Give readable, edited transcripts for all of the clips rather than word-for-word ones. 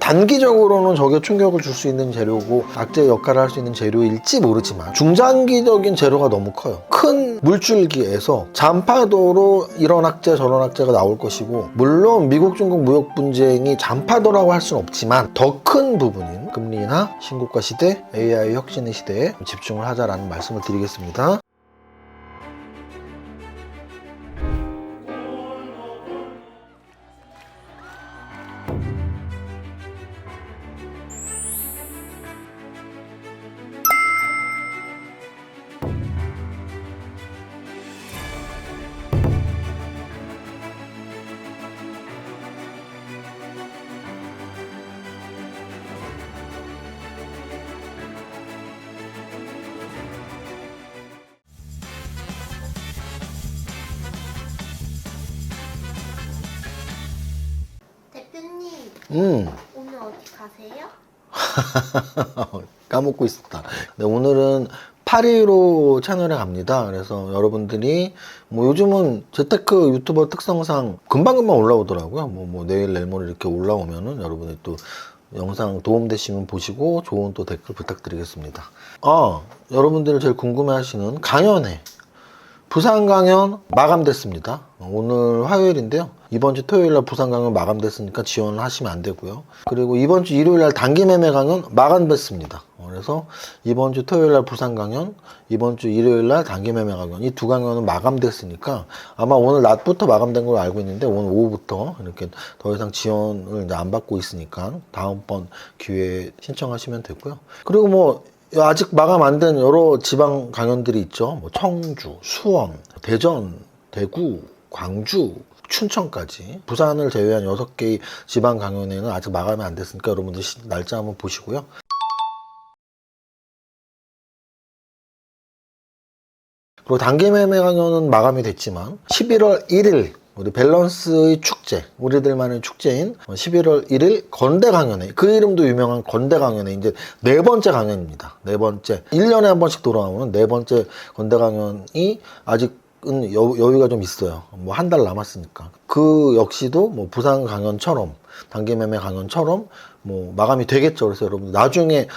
단기적으로는 저게 충격을 줄 수 있는 재료고 악재 역할을 할 수 있는 재료일지 모르지만 중장기적인 재료가 너무 커요. 큰 물줄기에서 잔파도로 이런 악재 저런 악재가 나올 것이고, 물론 미국 중국 무역 분쟁이 잔파도라고 할 수는 없지만 더 큰 부분인 금리 인하, 신고가 시대, AI 혁신의 시대에 집중을 하자라는 말씀을 드리겠습니다. 대표님, 오늘 어디 가세요? 까먹고 있었다. 네, 오늘은 8.15 채널에 갑니다. 그래서 여러분들이 뭐 요즘은 재테크 유튜버 특성상 금방금방 올라오더라고요. 내일 내일모레 이렇게 올라오면은 여러분이 또 영상 도움되시면 보시고 좋은 또 댓글 부탁드리겠습니다. 여러분들이 제일 궁금해하시는 강연회, 부산 강연 마감됐습니다. 오늘 화요일인데요. 이번 주 토요일날 부산 강연 마감됐으니까 지원을 하시면 안 되고요. 그리고 이번 주 일요일날 단기 매매 강연 마감됐습니다. 그래서 이번 주 토요일날 부산 강연, 이번 주 일요일날 단기 매매 강연, 이 두 강연은 마감됐으니까 아마 오늘 낮부터 마감된 걸로 알고 있는데 오늘 오후부터 이렇게 더 이상 지원을 이제 안 받고 있으니까 다음번 기회에 신청하시면 되고요. 그리고 뭐 아직 마감 안 된 여러 지방 강연들이 있죠. 뭐 청주, 수원, 대전, 대구, 광주, 춘천까지 부산을 제외한 6개의 지방 강연회는 아직 마감이 안 됐으니까 여러분들 날짜 한번 보시고요. 그리고 단기 매매 강연은 마감이 됐지만 11월 1일 우리 밸런스의 축제, 우리들만의 축제인 11월 1일 건대 강연회, 그 이름도 유명한 건대 강연회, 이제 4번째 강연입니다. 4번째, 1년에 한 번씩 돌아오는 4번째 건대 강연이 아직은 여유가 좀 있어요. 뭐 한 달 남았으니까. 그 역시도 뭐 부산 강연처럼, 단기 매매 강연처럼 뭐 마감이 되겠죠. 그래서 여러분 나중에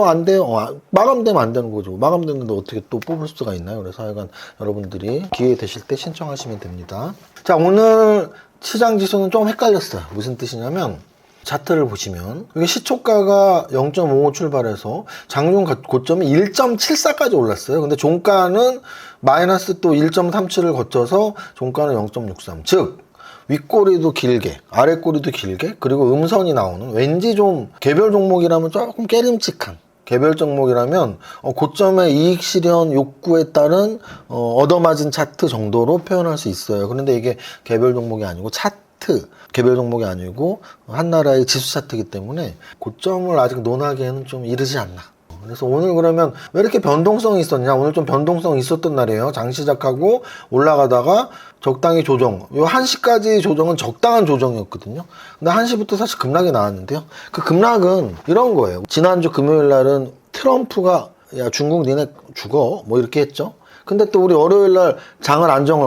안 돼요. 마감되면 안 되는 거죠. 마감됐는데 어떻게 또 뽑을 수가 있나요? 그래서 하여간 여러분들이 기회 되실 때 신청하시면 됩니다. 자, 오늘 시장 지수는 좀 헷갈렸어요. 무슨 뜻이냐면 차트를 보시면 이게 시초가가 0.55 출발해서 장중 고점이 1.74까지 올랐어요. 근데 종가는 마이너스 또 1.37을 거쳐서 종가는 0.63. 즉 윗꼬리도 길게, 아랫꼬리도 길게, 그리고 음선이 나오는, 왠지 좀 개별 종목이라면 조금 깨림칙한, 개별 종목이라면 고점의 이익 실현 욕구에 따른 얻어맞은 차트 정도로 표현할 수 있어요. 그런데 이게 개별 종목이 아니고 차트, 개별 종목이 아니고 한 나라의 지수 차트이기 때문에 고점을 아직 논하기에는 좀 이르지 않나. 그래서 오늘 그러면 왜 이렇게 변동성이 있었냐? 오늘 좀 변동성이 있었던 날이에요. 장 시작하고 올라가다가 적당히 조정. 요 1시까지 조정은 적당한 조정이었거든요. 근데 1시부터 사실 급락이 나왔는데요. 그 급락은 이런 거예요. 지난주 금요일 날은 트럼프가 야 중국 니네 죽어 뭐 이렇게 했죠. 근데 또 우리 월요일 날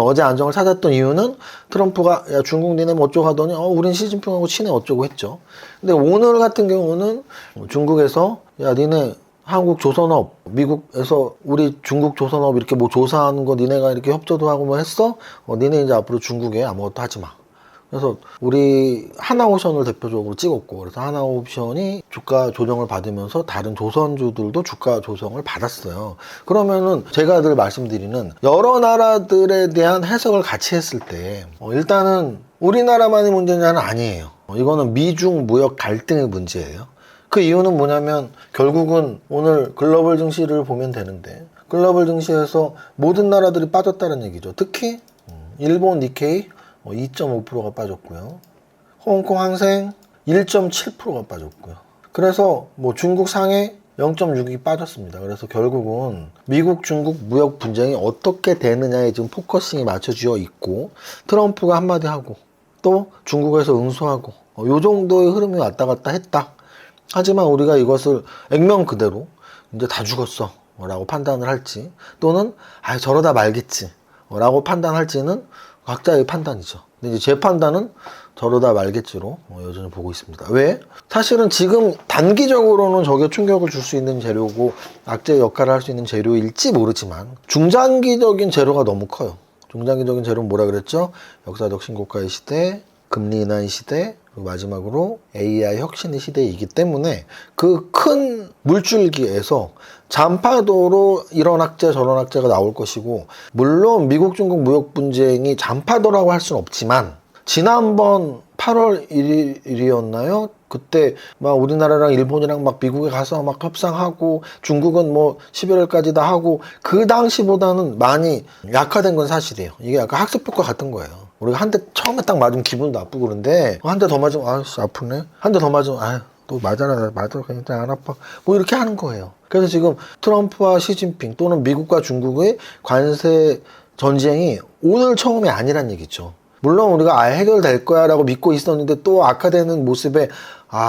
어제 안정을 찾았던 이유는 트럼프가 야 중국 니네 뭐 어쩌고 하더니 우린 시진핑하고 친해 어쩌고 했죠. 근데 오늘 같은 경우는 중국에서 야 니네 한국 조선업, 미국에서 우리 중국 조선업 이렇게 뭐 조사하는 거 니네가 이렇게 협조도 하고 뭐 했어? 니네 이제 앞으로 중국에 아무것도 하지 마. 그래서 우리 하나오션을 대표적으로 찍었고, 그래서 하나오션이 주가 조정을 받으면서 다른 조선주들도 주가 조정을 받았어요. 그러면은 제가 늘 말씀드리는 여러 나라들에 대한 해석을 같이 했을 때 일단은 우리나라만의 문제는 아니에요. 이거는 미중 무역 갈등의 문제예요. 그 이유는 뭐냐면 결국은 오늘 글로벌 증시를 보면 되는데 글로벌 증시에서 모든 나라들이 빠졌다는 얘기죠. 특히 일본 니케이 2.5%가 빠졌고요. 홍콩 항생 1.7%가 빠졌고요. 그래서 뭐 중국 상해 0.6이 빠졌습니다. 그래서 결국은 미국 중국 무역 분쟁이 어떻게 되느냐에 지금 포커싱이 맞춰져 있고 트럼프가 한마디 하고 또 중국에서 응수하고 요 정도의 흐름이 왔다 갔다 했다. 하지만 우리가 이것을 액면 그대로 이제 다 죽었어 라고 판단을 할지 또는 저러다 말겠지 라고 판단할지는 각자의 판단이죠. 근데 이제 제 판단은 저러다 말겠지로 여전히 보고 있습니다. 왜? 사실은 지금 단기적으로는 저게 충격을 줄 수 있는 재료고 악재 역할을 할 수 있는 재료일지 모르지만 중장기적인 재료가 너무 커요. 중장기적인 재료는 뭐라 그랬죠? 역사적 신고가의 시대, 금리 인하의 시대, 그리고 마지막으로 AI 혁신의 시대이기 때문에 그 큰 물줄기에서 잔파도로 이런 악재 저런 악재가 나올 것이고, 물론 미국 중국 무역 분쟁이 잔파도라고 할 수는 없지만 지난번 8월 1일이었나요? 그때 막 우리나라랑 일본이랑 막 미국에 가서 막 협상하고 중국은 뭐 11월까지 다 하고 그 당시보다는 많이 약화된 건 사실이에요. 이게 약간 학습효과 같은 거예요. 우리가 한 대 처음에 딱 맞으면 기분도 나쁘고 그런데 한 대 더 맞으면 아씨 아프네. 한 대 더 맞으면 아유 또 맞아라 그냥 안 아파. 뭐 이렇게 하는 거예요. 그래서 지금 트럼프와 시진핑 또는 미국과 중국의 관세 전쟁이 오늘 처음이 아니란 얘기죠. 물론 우리가 해결될 거야 라고 믿고 있었는데 또 악화되는 모습에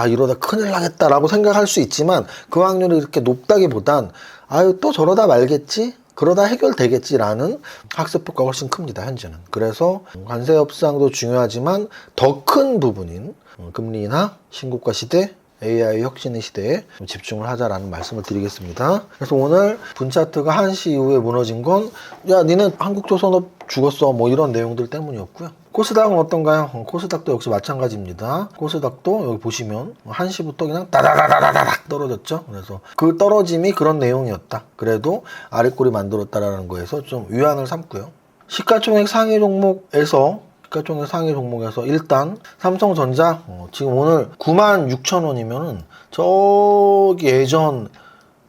이러다 큰일 나겠다라고 생각할 수 있지만 그 확률이 이렇게 높다기보단 아유 또 저러다 말겠지? 그러다 해결되겠지라는 학습효과가 훨씬 큽니다. 현재는. 그래서 관세 협상도 중요하지만 더 큰 부분인 금리 인하, 신고가 시대, AI 혁신의 시대에 집중을 하자라는 말씀을 드리겠습니다. 그래서 오늘 분차트가 1시 이후에 무너진 건 야 니네 한국조선업 죽었어 뭐 이런 내용들 때문이었고요. 코스닥은 어떤가요? 코스닥도 역시 마찬가지입니다. 코스닥도 여기 보시면 1시부터 그냥 다다다다다닥 떨어졌죠. 그래서 그 떨어짐이 그런 내용이었다. 그래도 아랫골이 만들었다라는 거에서 좀 위안을 삼고요. 시가총액 상위 종목에서 일단 삼성전자 지금 오늘 96,000원이면은 저기 예전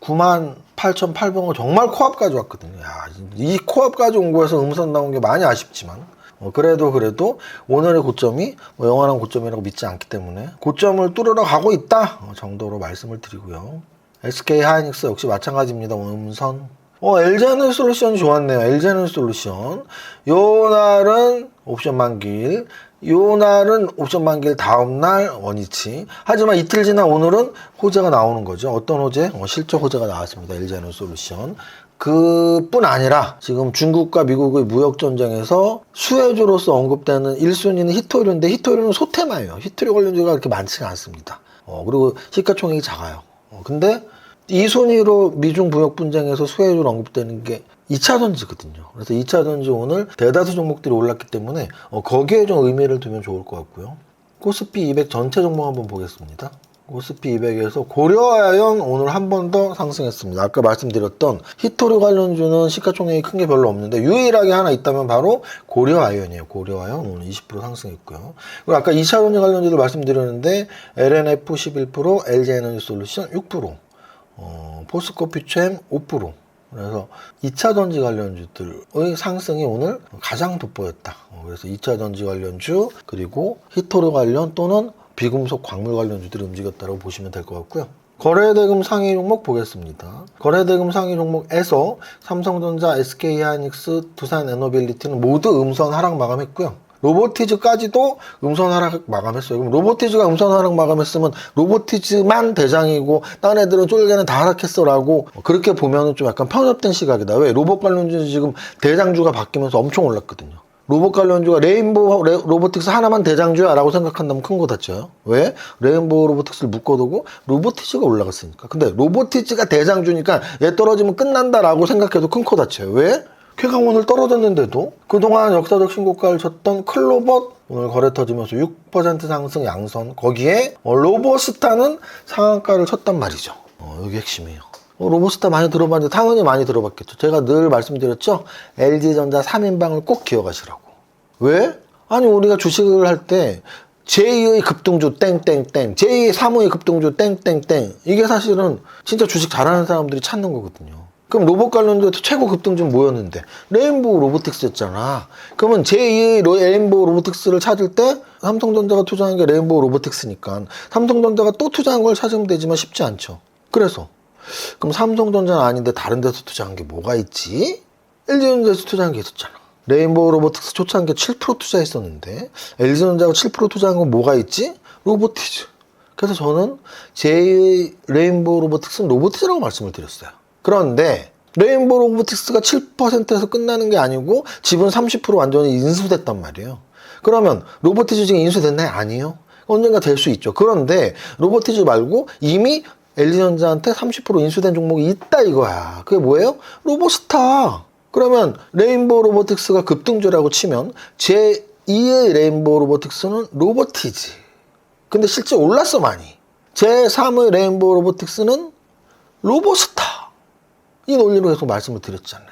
98,800원 정말 코앞까지 왔거든요. 야, 이 코앞까지 온 거에서 음선 나온 게 많이 아쉽지만 그래도 오늘의 고점이 영원한 고점이라고 믿지 않기 때문에 고점을 뚫으러 가고 있다 정도로 말씀을 드리고요. SK 하이닉스 역시 마찬가지입니다. 음선. LG에너지솔루션이 좋았네요. LG에너지솔루션. 요 날은 옵션 만기일, 요 날은 옵션 만기일 다음날 원위치. 하지만 이틀 지난 오늘은 호재가 나오는 거죠. 어떤 호재? 실적 호재가 나왔습니다. LG에너지솔루션. 그뿐 아니라 지금 중국과 미국의 무역 전쟁에서 수혜주로서 언급되는 1순위는 히토류인데 히토류는 소테마예요. 히토류 관련주가 그렇게 많지가 않습니다. 그리고 시가총액이 작아요. 근데 2순위로 미중 무역 분쟁에서 수혜주로 언급되는 게 2차전지거든요. 그래서 2차전지 오늘 대다수 종목들이 올랐기 때문에 거기에 좀 의미를 두면 좋을 것 같고요. 코스피 200 전체 종목 한번 보겠습니다. 코스피 200에서 고려아연 오늘 한 번 더 상승했습니다. 아까 말씀드렸던 히토류 관련주는 시가총액이 큰 게 별로 없는데 유일하게 하나 있다면 바로 고려아연이에요. 고려아연 오늘 20% 상승했고요. 그리고 아까 2차전지 관련주들 말씀드렸는데 LNF 11%, LG에너지솔루션 6%, 포스코피챔 5%. 그래서 2차전지 관련주들의 상승이 오늘 가장 돋보였다. 그래서 2차전지 관련주 그리고 히토류 관련 또는 비금속 광물 관련주들이 움직였다고 보시면 될 것 같고요. 거래대금 상위 종목 보겠습니다. 거래대금 상위 종목에서 삼성전자, SK하이닉스, 두산에너빌리티는 모두 음선 하락 마감했고요. 로보티즈까지도 음선 하락 마감했어요. 그럼 로보티즈가 음선 하락 마감했으면 로보티즈만 대장이고 다른 애들은 쫄개는 다 하락했어라고 그렇게 보면은 좀 약간 편협된 시각이다. 왜? 로봇 관련주는 지금 대장주가 바뀌면서 엄청 올랐거든요. 로봇 관련주가 레인보우 로보틱스 하나만 대장주야 라고 생각한다면 큰 거 다쳐요. 왜? 레인보우 로보틱스를 묶어두고 로보티즈가 올라갔으니까. 근데 로보티즈가 대장주니까 얘 떨어지면 끝난다 라고 생각해도 큰 코 다쳐요. 왜? 걔가 오늘 떨어졌는데도 그동안 역사적 신고가를 쳤던 클로벗 오늘 거래 터지면서 6% 상승 양선. 거기에 로보스타는 상한가를 쳤단 말이죠. 여기 핵심이에요. 로보스타 많이 들어봤는데 당연히 많이 들어봤겠죠. 제가 늘 말씀드렸죠. LG전자 3인방을 꼭 기억하시라고. 왜? 아니 우리가 주식을 할 때 제2의 급등주 땡땡땡, 제2의 3의 급등주 땡땡땡, 이게 사실은 진짜 주식 잘하는 사람들이 찾는 거거든요. 그럼 로봇 관련주에서 최고 급등주는 뭐였는데? 레인보우 로보틱스였잖아. 그러면 제2의 레인보우 로보틱스를 찾을 때 삼성전자가 투자한 게 레인보우 로보틱스니까 삼성전자가 또 투자한 걸 찾으면 되지만 쉽지 않죠. 그래서 그럼 삼성전자는 아닌데 다른 데서 투자한 게 뭐가 있지? LG전자에서 투자한 게 있었잖아. 레인보우 로보틱스 초창기 7% 투자했었는데 LG전자가 7% 투자한 건 뭐가 있지? 로보티즈. 그래서 저는 제2의 레인보우 로보틱스는 로보티즈라고 말씀을 드렸어요. 그런데 레인보우 로보틱스가 7%에서 끝나는 게 아니고 지분 30% 완전히 인수됐단 말이에요. 그러면 로보티즈 지금 인수됐나요? 아니요. 언젠가 될 수 있죠. 그런데 로보티즈 말고 이미 LG전자한테 30% 인수된 종목이 있다 이거야. 그게 뭐예요? 로보스타. 그러면 레인보우 로보틱스가 급등주라고 치면 제2의 레인보우 로보틱스는 로보티즈. 근데 실제 올랐어 많이. 제3의 레인보우 로보틱스는 로보스타. 이 논리로 계속 말씀을 드렸잖아요.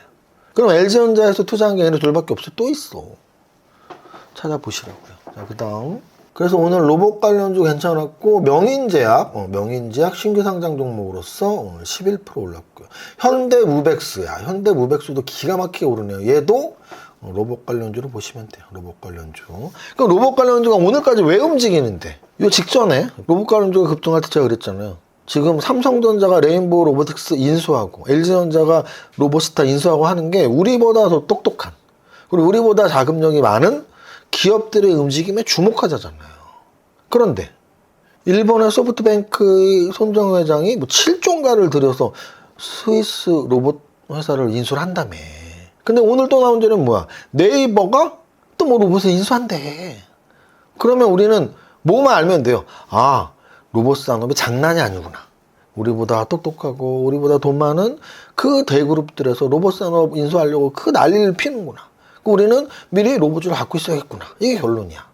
그럼 LG전자에서 투자한 게 얘네 둘밖에 없어. 또 있어. 찾아보시라고요. 자, 그 다음. 그래서 오늘 로봇 관련주 괜찮았고, 명인제약 신규 상장 종목으로서 오늘 11% 올랐고요. 현대무백스야. 현대무백스도 기가 막히게 오르네요. 얘도 로봇 관련주로 보시면 돼요. 로봇 관련주. 그럼 로봇 관련주가 오늘까지 왜 움직이는데? 요 직전에 로봇 관련주가 급등할 때 제가 그랬잖아요. 지금 삼성전자가 레인보우 로보틱스 인수하고 LG전자가 로보스타 인수하고 하는 게 우리보다 더 똑똑한, 그리고 우리보다 자금력이 많은 기업들의 움직임에 주목하자잖아요. 그런데 일본의 소프트뱅크의 손정우 회장이 뭐 7조인가를 들여서 스위스 로봇 회사를 인수를 한다며. 근데 오늘 또 나온 자료는 뭐야? 네이버가 또 뭐 로봇을 인수한대. 그러면 우리는 뭐만 알면 돼요. 아, 로봇 산업이 장난이 아니구나. 우리보다 똑똑하고 우리보다 돈 많은 그 대그룹들에서 로봇 산업 인수하려고 그 난리를 피는구나. 우리는 미리 로봇을 갖고 있어야겠구나. 이게 결론이야.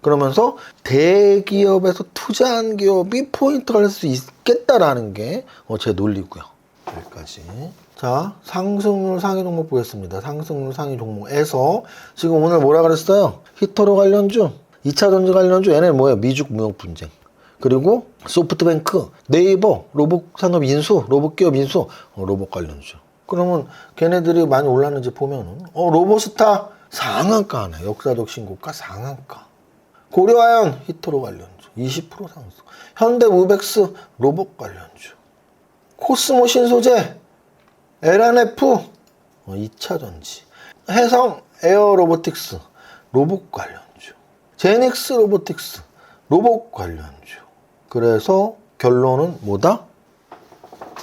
그러면서 대기업에서 투자한 기업이 포인트가 될 수 있겠다라는 게 제 논리고요. 여기까지. 자, 상승률 상위 종목 보겠습니다. 상승률 상위 종목에서 지금 오늘 뭐라 그랬어요? 히터로 관련주, 2차 전지 관련주, 얘네 뭐예요? 미죽 무역 분쟁. 그리고 소프트뱅크, 네이버, 로봇 산업 인수, 로봇 기업 인수, 로봇 관련주. 그러면 걔네들이 많이 올랐는지 보면은 로보스타 상한가 하네. 역사적 신고가 상한가. 고려아연 히터로 관련주 20% 상승. 현대무백스 로봇 관련주. 코스모 신소재 LNF 2차 전지. 해성 에어로보틱스 로봇 관련주. 제닉스 로보틱스 로봇 관련주. 그래서 결론은 뭐다?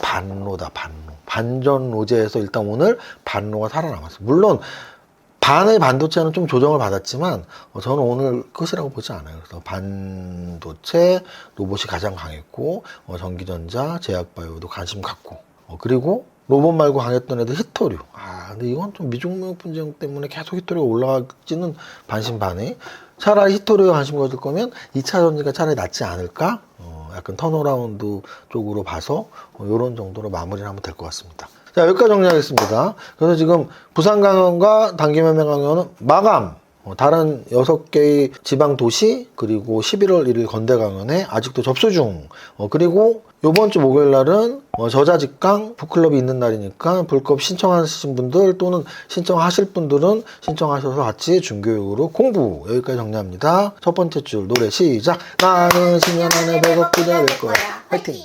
반로다, 반로. 반전 로제에서 일단 오늘 반로가 살아남았어요. 물론 반의 반도체는 좀 조정을 받았지만 저는 오늘 끝이라고 보지 않아요. 그래서 반도체 로봇이 가장 강했고 전기전자, 제약바이오도 관심 갖고 그리고 로봇 말고 강했던 애들 히토류. 근데 이건 좀 미중무역 분쟁 때문에 계속 히토류가 올라가지는 반신반의. 차라리 히토류에 관심 가질 거면 2차 전지가 차라리 낫지 않을까? 약간 턴어라운드 쪽으로 봐서 이런 정도로 마무리를 하면 될 것 같습니다. 자, 여기까지 정리하겠습니다. 그래서 지금 부산강연과 단기매매 강연은 마감, 다른 6개의 지방도시, 그리고 11월 1일 건대강연에 아직도 접수 중. 그리고 요번 주 목요일 날은 저자직강 북클럽이 있는 날이니까 불법 신청하신 분들 또는 신청하실 분들은 신청하셔서 같이 준교육으로 공부. 여기까지 정리합니다. 첫 번째 줄 노래 시작. 나는 10년 안에 100억 부자 될 거야. 화이팅!